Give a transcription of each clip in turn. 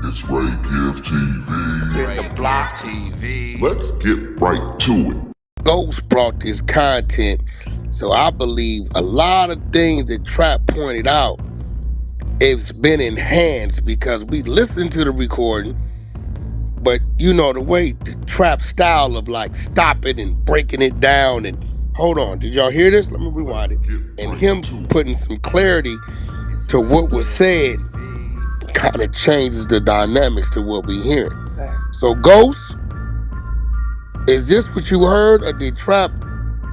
It's Ray Give TV. The block TV. Let's get right to it. Ghost brought this content, so I believe a lot of things that Trap pointed out, it's been enhanced because we listened to the recording, but you know the way the Trap style of like stopping and breaking it down and hold on, did y'all hear this? Let me rewind it. And him putting some clarity to what was said kind of changes the dynamics to what we hearing. So Ghost, is this what you heard, or did Trap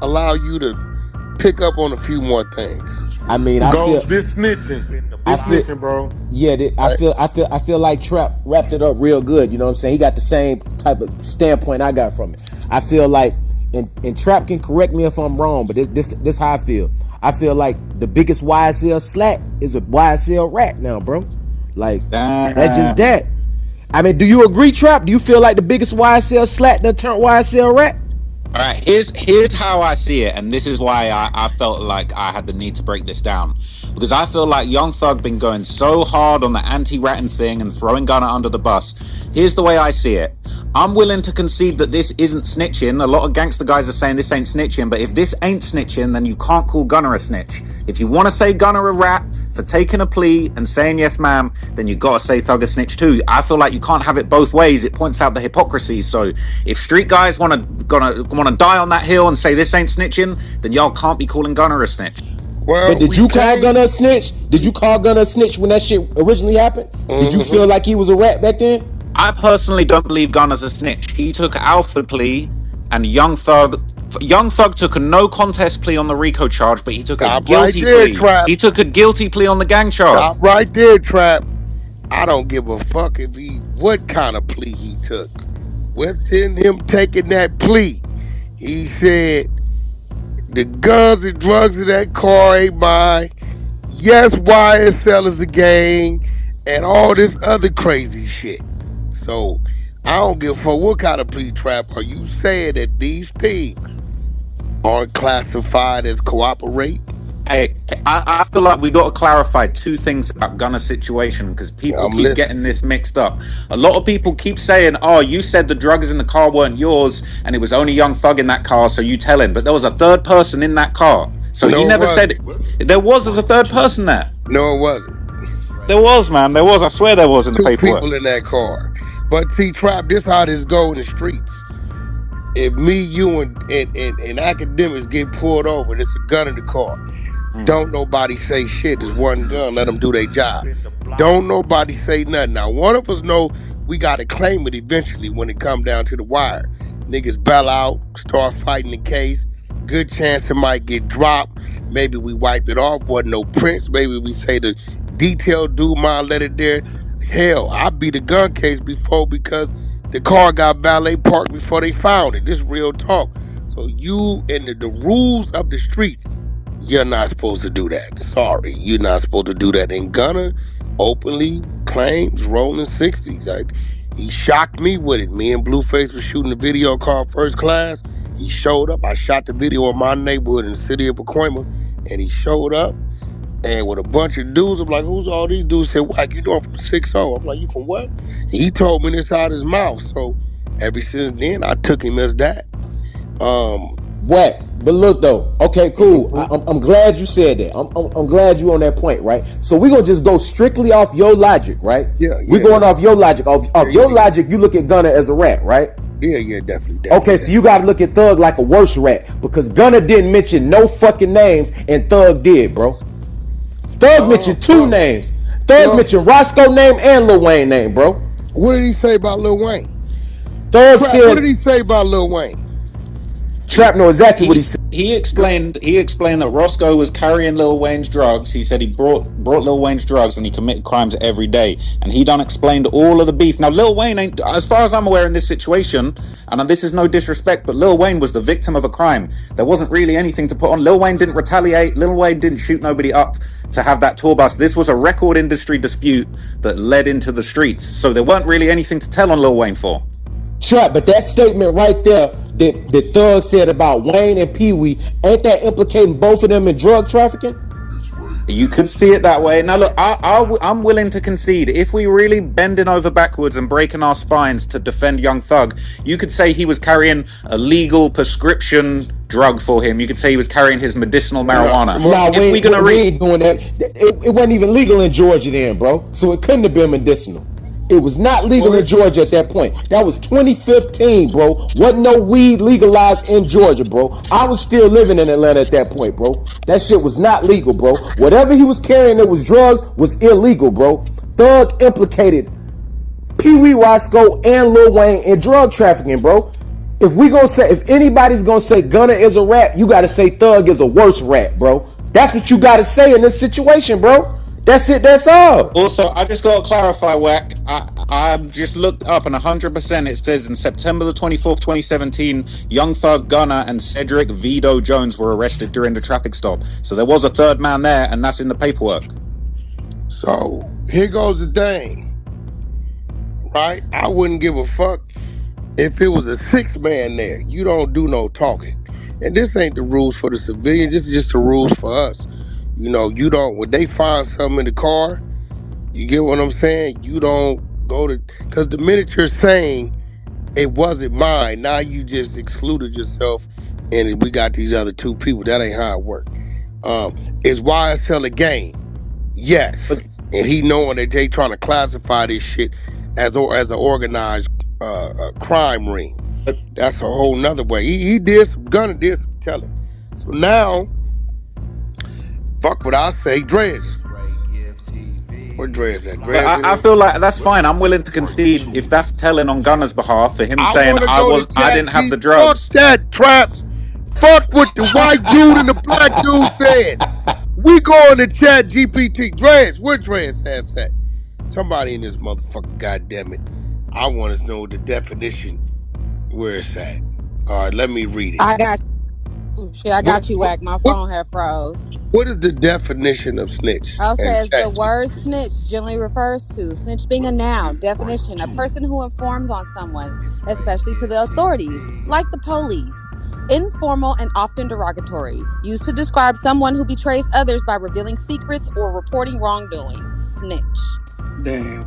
allow you to pick up on a few more things? I mean, I feel Ghost, this snitching, bro. yeah, I feel like Trap wrapped it up real good. You know what I'm saying? He got the same type of standpoint I got from it. I feel like, and Trap can correct me if I'm wrong, but this how I feel. I feel like the biggest YSL slack is a YSL rat now, bro. Like that's just that. I mean, do you agree, Trap? Do you feel like the biggest YSL slack done turned YSL rat? All right, here's how I see it, and this is why I felt like I had the need to break this down, because I feel like Young Thug been going so hard on the anti-ratting thing and throwing Gunna under the bus. Here's the way I see it. I'm willing to concede that this isn't snitching. A lot of gangster guys are saying this ain't snitching, but if this ain't snitching, then you can't call Gunna a snitch. If you want to say Gunna a rat for taking a plea and saying yes ma'am, then you gotta say Thug a snitch too. I feel like you can't have it both ways. It points out the hypocrisy. So if street guys want to die on that hill and say this ain't snitching, then y'all can't be calling Gunna a snitch. Well, But did you call Gunna a snitch? Did you call Gunna a snitch when that shit originally happened? Did you feel like he was a rat back then? I personally don't believe Gunna's a snitch. He took an alpha plea, and Young Thug took a no contest plea on the RICO charge, but he took a guilty plea. Trap. He took a guilty plea on the gang charge. Stop right there, Trap. I don't give a fuck what kind of plea he took. Within him taking that plea, he said the guns and drugs in that car ain't mine. Yes, YSL is a gang and all this other crazy shit. So I don't give a fuck what kind of plea, Trap. Are you saying that these things aren't classified as cooperate? Hey, I feel like we got to clarify two things about Gunna's situation, because people keep getting this mixed up. A lot of people keep saying, oh, you said the drugs in the car weren't yours and it was only Young Thug in that car, so you tell him. But there was a third person in that car. So he never said it. There was a third person there. No, it wasn't. There was, man. There was. I swear there was in the paperwork. 2 people in that car. But see, Trap, this how this go in the streets. If me, you, and academics get pulled over, there's a gun in the car. Don't nobody say shit. There's one gun. Let them do their job. Don't nobody say nothing. Now, one of us know we got to claim it eventually when it come down to the wire. Niggas bail out, start fighting the case. Good chance it might get dropped. Maybe we wipe it off. Wasn't no prints. Maybe we say the detailed dude mind let it there. Hell, I beat a gun case before because the car got valet parked before they found it. This real talk. So you and the rules of the streets, you're not supposed to do that. Sorry, you're not supposed to do that. And Gunna openly claims rolling 60s. Like, he shocked me with it. Me and Blueface was shooting a video called First Class. He showed up. I shot the video in my neighborhood in the city of Pacoima, and he showed up. And with a bunch of dudes, I'm like, who's all these dudes? Said, Wack, you know I'm from 6-0. I'm like, you from what? He told me this out his mouth. So ever since then, I took him as that. Wack, but look though, okay, cool. I'm glad you said that. I'm glad you on that point, right? So we're gonna just go strictly off your logic, right? Yeah. We're going off your logic. Off your logic, you look at Gunna as a rat, right? Yeah, definitely. Okay, so you gotta look at Thug like a worse rat, because Gunna didn't mention no fucking names and Thug did, bro. Thug mentioned two names. Thug mentioned Roscoe name and Lil Wayne name, bro. What did he say about Lil Wayne? Thug said, what did he say about Lil Wayne? Trap know exactly what he said. He explained that Roscoe was carrying Lil Wayne's drugs. He said he brought Lil Wayne's drugs and he committed crimes every day. And he done explained all of the beef. Now, Lil Wayne ain't, as far as I'm aware in this situation, and this is no disrespect, but Lil Wayne was the victim of a crime. There wasn't really anything to put on. Lil Wayne didn't retaliate. Lil Wayne didn't shoot nobody up to have that tour bus. This was a record industry dispute that led into the streets. So there weren't really anything to tell on Lil Wayne for. Trap, but that statement right there that Thug said about Wayne and Pee Wee, ain't that implicating both of them in drug trafficking? You could see it that way. Now, look, I'm willing to concede. If we really bending over backwards and breaking our spines to defend Young Thug, you could say he was carrying a legal prescription drug for him. You could say he was carrying his medicinal marijuana. Nah, If we ain't doing that. It wasn't even legal in Georgia then, bro. So it couldn't have been medicinal. It was not legal in Georgia at that point. That was 2015, bro. Wasn't no weed legalized in Georgia, bro. I was still living in Atlanta at that point, bro. That shit was not legal, bro. Whatever he was carrying that was drugs was illegal, bro. Thug implicated Pee Wee Roscoe and Lil Wayne in drug trafficking, bro. If anybody's gonna say Gunna is a rat, you gotta say Thug is a worse rat, bro. That's what you gotta say in this situation, bro. That's it, that's all. Also, I just got to clarify, Wack. I just looked up, and 100% it says in September the 24th, 2017, Young Thug Gunna and Cedric Vito Jones were arrested during the traffic stop. So there was a third man there, and that's in the paperwork. So here goes the thing, right? I wouldn't give a fuck if it was a sixth man there. You don't do no talking. And this ain't the rules for the civilians. This is just the rules for us. You know, you don't, when they find something in the car, you get what I'm saying? You don't go to, because the minute you're saying it wasn't mine, now you just excluded yourself and we got these other two people. That ain't how it works. Is YSL a game? Yes. And he knowing that they trying to classify this shit as an organized crime ring. That's a whole nother way. He did some, Gunna did some telling. So now, fuck what I say, Dreads. Where Dreads at? Dreads I feel like that's fine. I'm willing to concede if that's telling on Gunna's behalf for him saying I didn't have the drugs. Fuck that, Trap. Fuck what the white dude and the black dude said. We going to Chat GPT. Dreads, where Dreads ass at? Somebody in this motherfucker, goddammit. I want to know the definition where it's at. All right, let me read it. I got you. Shit, I got you, Wack. My phone had froze. What is the definition of snitch? It says the word snitch generally refers to snitch being a noun. Definition: a person who informs on someone, especially to the authorities, like the police. Informal and often derogatory, used to describe someone who betrays others by revealing secrets or reporting wrongdoings. Snitch. Damn.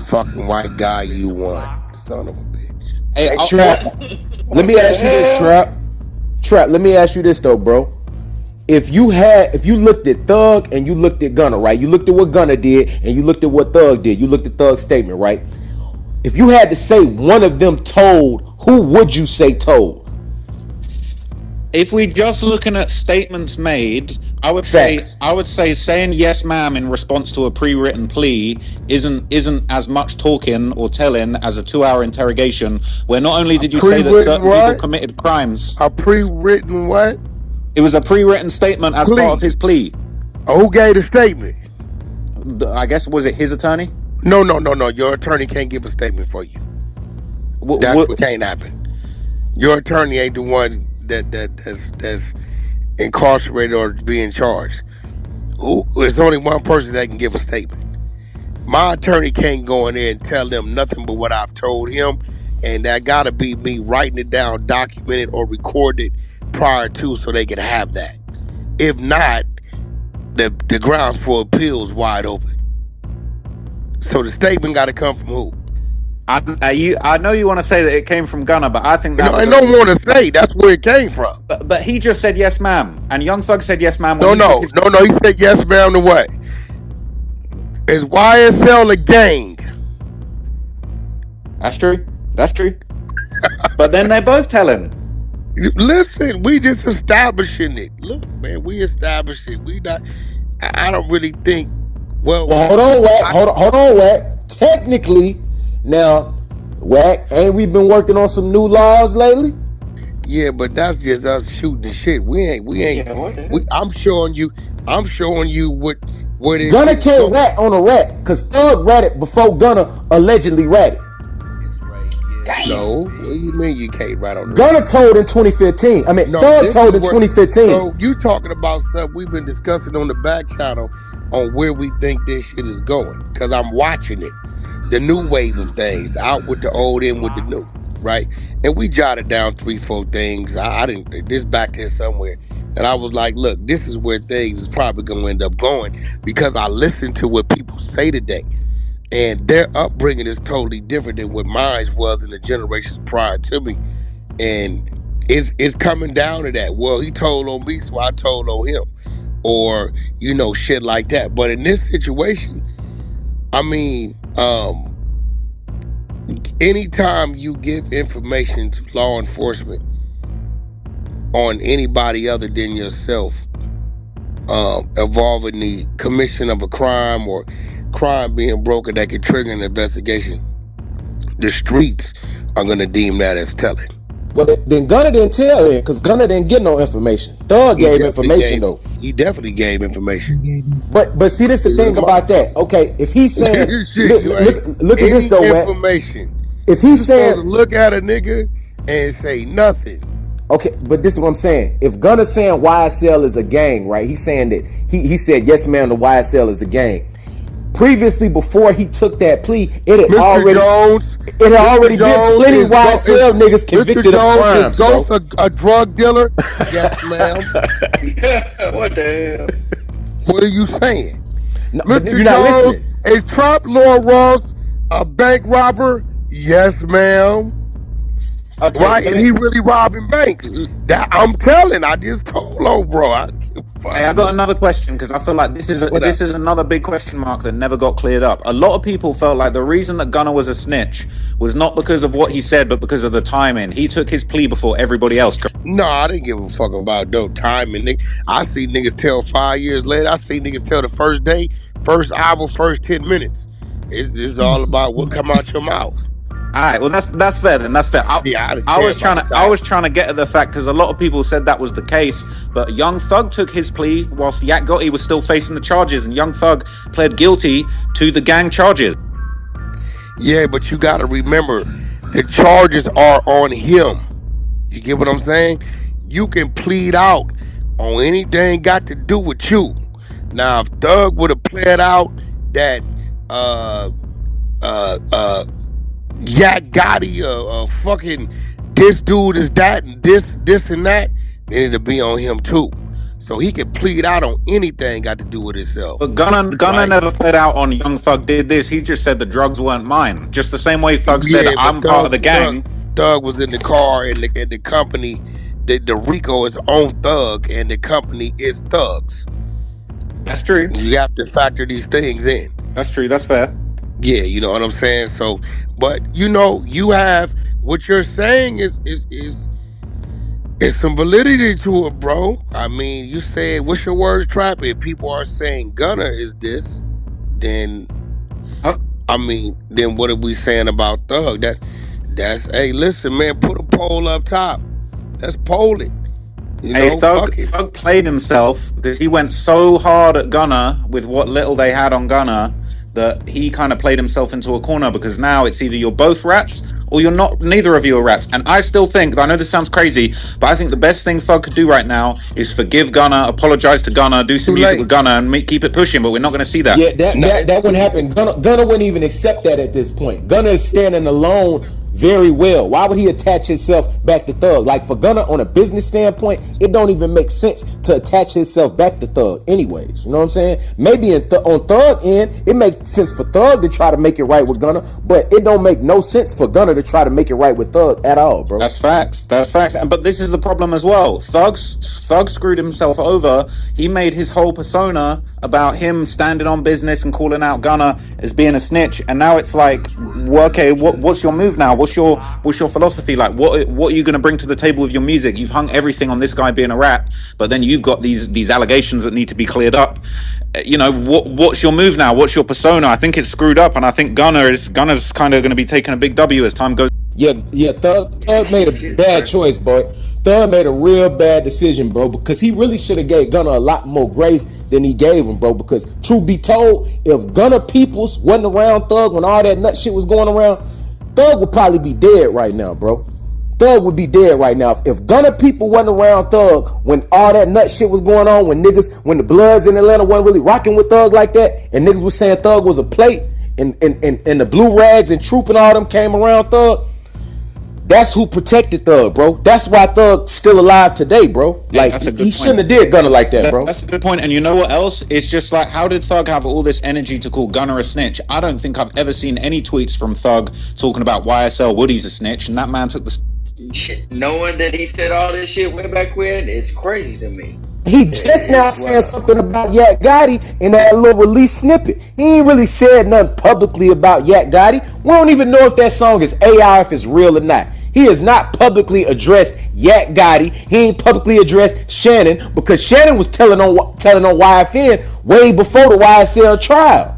Fucking white guy, you want. Son of a bitch. Hey, Trap. Let me ask you this, Trap. Trap, let me ask you this though, bro. If you looked at Thug and you looked at Gunna, right? You looked at what Gunna did and you looked at what Thug did. You looked at Thug's statement, right? If you had to say one of them told, who would you say told? If we just looking at statements made, I would Facts. say saying yes ma'am in response to a pre-written plea isn't as much talking or telling as a 2-hour interrogation where not only did you say that certain people committed crimes. A pre-written what? It was a pre-written statement as part of his plea. Who gave the statement? I guess, was it his attorney? No. Your attorney can't give a statement for you. That's what can't happen. Your attorney ain't the one that's incarcerated or being charged. There's only one person that can give a statement. My attorney can't go in there and tell them nothing but what I've told him, and that gotta be me writing it down, documented or recorded prior to, so they can have that. If not, the grounds for appeal is wide open. So the statement got to come from who? I know you want to say that it came from Gunna, but I think that I don't want to say that's where it came from. But he just said yes, ma'am, and Young Thug said yes, ma'am. No. He said yes, ma'am. To what? Is YSL a gang? That's true. But then they're both telling. Listen, we just establishing it. Look, man, we established it. We not. I don't really think. Well, hold on, Wack. Hold on, Wack. Technically, now, Wack, ain't we been working on some new laws lately? Yeah, but that's just us shooting the shit. We ain't. I'm showing you what it is. Gunna can't rat on a rat because Thug ratted before Gunna allegedly ratted. No, what do you mean you can't rat on the Gunna told in 2015. I mean, Thug told in 2015. So you talking about stuff we've been discussing on the back channel on where we think this shit is going, because I'm watching it. The new wave of things, out with the old, in with the new, right? And we jotted down 3-4 things. I didn't, this back there somewhere. And I was like, look, this is where things is probably going to end up going because I listened to what people say today. And their upbringing is totally different than what mine was in the generations prior to me. And it's coming down to that. Well, he told on me, so I told on him. Or, shit like that. But in this situation, I mean, anytime you give information to law enforcement on anybody other than yourself, involving the commission of a crime or crime being broken that could trigger an investigation, the streets are going to deem that as telling. Well, then Gunna didn't tell him because Gunna didn't get no information. Thug gave information though. He definitely gave information. But see, this the thing about that. Okay, if he's saying, look at this though, Wack. Information. If he's saying, look at a nigga and say nothing. Okay, but this is what I'm saying. If Gunna's saying YSL is a gang, right? He's saying that he said, yes, ma'am, the YSL is a gang. Previously, before he took that plea, it had already been plenty YSL niggas convicted of crimes. Is Ghost a drug dealer? Yes, ma'am. What the hell? What are you saying? No, Mr. Jones, a Trump Lord Ross, a bank robber? Yes, ma'am. Okay, right, and he really robbing banks. That I'm telling. I just told on, bro. I got another question because I feel like this is another big question mark that never got cleared up. A lot of people felt like the reason that Gunna was a snitch was not because of what he said, but because of the timing. He took his plea before everybody else. No, I didn't give a fuck about no timing. I see niggas tell 5 years later. I see niggas tell the first day, first hour, first 10 minutes. It's all about what come out your mouth. All right, well that's fair then. That's fair. I was trying to get at the fact because a lot of people said that was the case, but Young Thug took his plea whilst Yak Gotti was still facing the charges, and Young Thug pled guilty to the gang charges. Yeah, but you got to remember, the charges are on him. You get what I'm saying? You can plead out on anything got to do with you. Now, if Thug would have pled out that Yak Gotti, fucking this dude is that and this and that, then it'll be on him too. So he can plead out on anything got to do with himself. But Gunna never pled out on Young Thug did this. He just said the drugs weren't mine. Just the same way Thug said I'm part of the gang. Thug was in the car and the company, the Rico is on Thug and the company is Thugs. That's true. You have to factor these things in. That's true. That's fair. Yeah, you know what I'm saying? So, but you have what you're saying is some validity to it, bro. I mean, you said, what's your words, Trap? If people are saying Gunna is this, then then what are we saying about Thug? That's hey, listen, man, put a poll up top. Let's poll it. Thug played himself because he went so hard at Gunna with what little they had on Gunna that he kind of played himself into a corner because now it's either you're both rats or you're not, neither of you are rats. And I still think, I know this sounds crazy, but I think the best thing Thug could do right now is forgive Gunna, apologize to Gunna, do some music with Gunna and keep it pushing, but we're not going to see that. Yeah, that wouldn't happen. Gunna wouldn't even accept that at this point. Gunna is standing alone very well. Why would he attach himself back to Thug? Like for Gunna, on a business standpoint, it don't even make sense to attach himself back to Thug anyways. You know what I'm saying? Maybe on Thug end, it makes sense for Thug to try to make it right with Gunna, but it don't make no sense for Gunna to try to make it right with Thug at all, bro. That's facts. That's facts. But this is the problem as well. Thug screwed himself over. He made his whole persona about him standing on business and calling out Gunna as being a snitch, and now it's like, well, okay, what's your move now? What's your philosophy? Like, what are you going to bring to the table with your music? You've hung everything on this guy being a rat, but then you've got these allegations that need to be cleared up. What's your move now? What's your persona? I think it's screwed up, and I think Gunna's kind of going to be taking a big W as time goes. Yeah, Thug made a bad choice, boy. Thug made a real bad decision, bro, because he really should have gave Gunna a lot more grace than he gave him, bro. Because truth be told, if Gunna Peoples wasn't around Thug when all that nut shit was going around, Thug would probably be dead right now, bro. Thug would be dead right now. If Gunna people wasn't around Thug when all that nut shit was going on, when the Bloods in Atlanta wasn't really rocking with Thug like that, and niggas was saying Thug was a plate, and the Blue Rags and Troop and all them came around Thug, That's who protected Thug, bro. That's why Thug's still alive today, bro. Yeah, Like that's a he good shouldn't have point. did Gunna like that, bro. That's a good point. And you know what else? It's just like, how did Thug have all this energy to call Gunna a snitch? I don't think I've ever seen any tweets from Thug talking about YSL Woody's a snitch, and that man took the. Shit, knowing that he said all this shit way back when, it's crazy to me. He just now It's said wild. something about Yak Gotti in that little release snippet. He ain't really said nothing publicly about Yak Gotti. We don't even know if that song is AI, if it's real or not. He has not publicly addressed Yak Gotti. He ain't publicly addressed Shannon because Shannon was telling on YFN way before the YSL trial.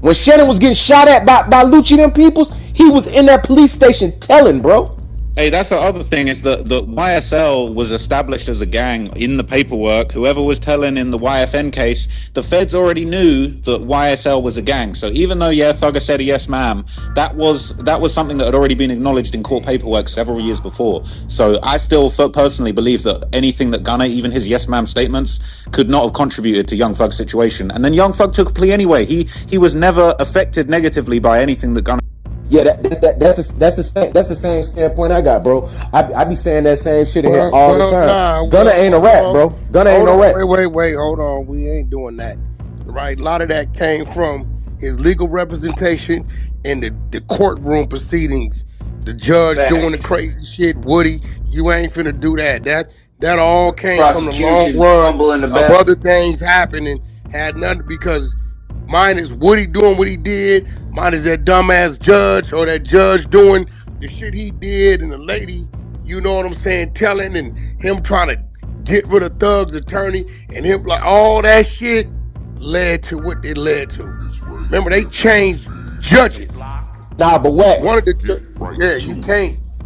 When Shannon was getting shot at by Lucci them peoples, he was in that police station telling, bro. Hey, that's the other thing is that the YSL was established as a gang in the paperwork. Whoever was telling in the YFN case, the feds already knew that YSL was a gang. So even though, yeah, Thugger said a yes, ma'am, that was something that had already been acknowledged in court paperwork several years before. So I still personally believe that anything that Gunna, even his yes, ma'am statements, could not have contributed to Young Thug's situation. And then Young Thug took a plea anyway. He was never affected negatively by anything that Gunna. Yeah, that's the same standpoint I got, bro. I be saying that same shit in here all the time. Nah, Gunna ain't a rat, bro. Gunna ain't no rat. Wait, hold on. We ain't doing that. Right? A lot of that came from his legal representation and the courtroom proceedings. The judge doing the crazy shit. Woody, you ain't finna do that. That all came from the long Prosecution run fumbling the of bag. other things happening. Had nothing because mine is Woody doing what he did. Mine is that dumbass judge or that judge doing the shit he did, and the lady, you know what I'm saying, telling, and him trying to get rid of Thug's attorney, and him like all that shit led to what it led to. Remember, they changed judges. Nah, but Wack. One of the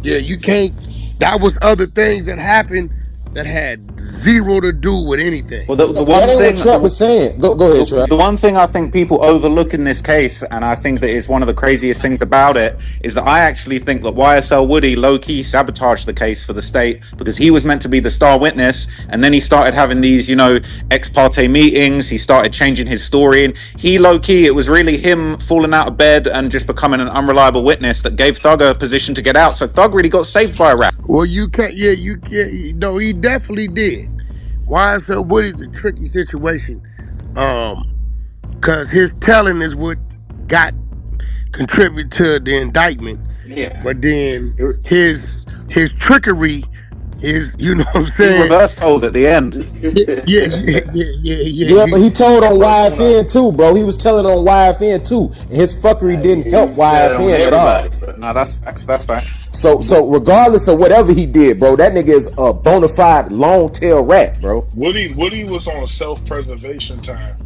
you can't. That was other things that happened that had zero to do with anything. Well, the one That ain't what thing. Trump was saying. Go ahead, Trump. The one thing I think people overlook in this case, and I think that is one of the craziest things about it, is that I actually think that YSL Woody low-key sabotaged the case for the state because he was meant to be the star witness, and then he started having these, ex parte meetings. He started changing his story, and he low-key, it was really him falling out of bed and just becoming an unreliable witness that gave Thug a position to get out. So Thug really got saved by a rap. Well, you can't. Yeah, you can't. No, he definitely did. YSL Woody's a tricky situation. Because his telling is what got contributed to the indictment. Yeah. But then his trickery is, you know what I'm He saying? reverse told at the end. Yeah. Yeah, but he told on YFN too, bro. He was telling on YFN too, and his fuckery didn't help YFN at all. No, that's facts. So regardless of whatever he did, bro, that nigga is a bona fide long tail rat, bro. Woody was on self-preservation time.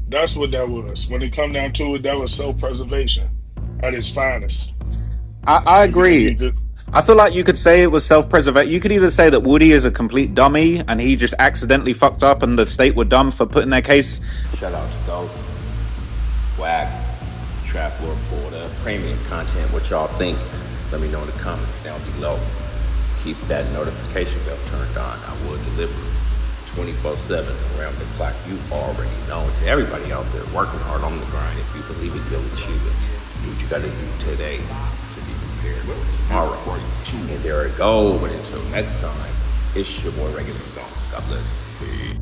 That's what that was. When it come down to it, that was self-preservation at its finest. I agree. I feel like you could say it was self-preservation. You could either say that Woody is a complete dummy and he just accidentally fucked up and the state were dumb for putting their case. Shout out to Ghost, Wack, Trap Lord for the premium content. What y'all think? Let me know in the comments down below. Keep that notification bell turned on. I will deliver 24/7 around the clock. You already know. To everybody out there working hard on the grind, if you believe it, you'll achieve it. Do what you gotta do today to be prepared for tomorrow. And there it goes. But until next time, it's your boy Regular Gone. God bless. Peace.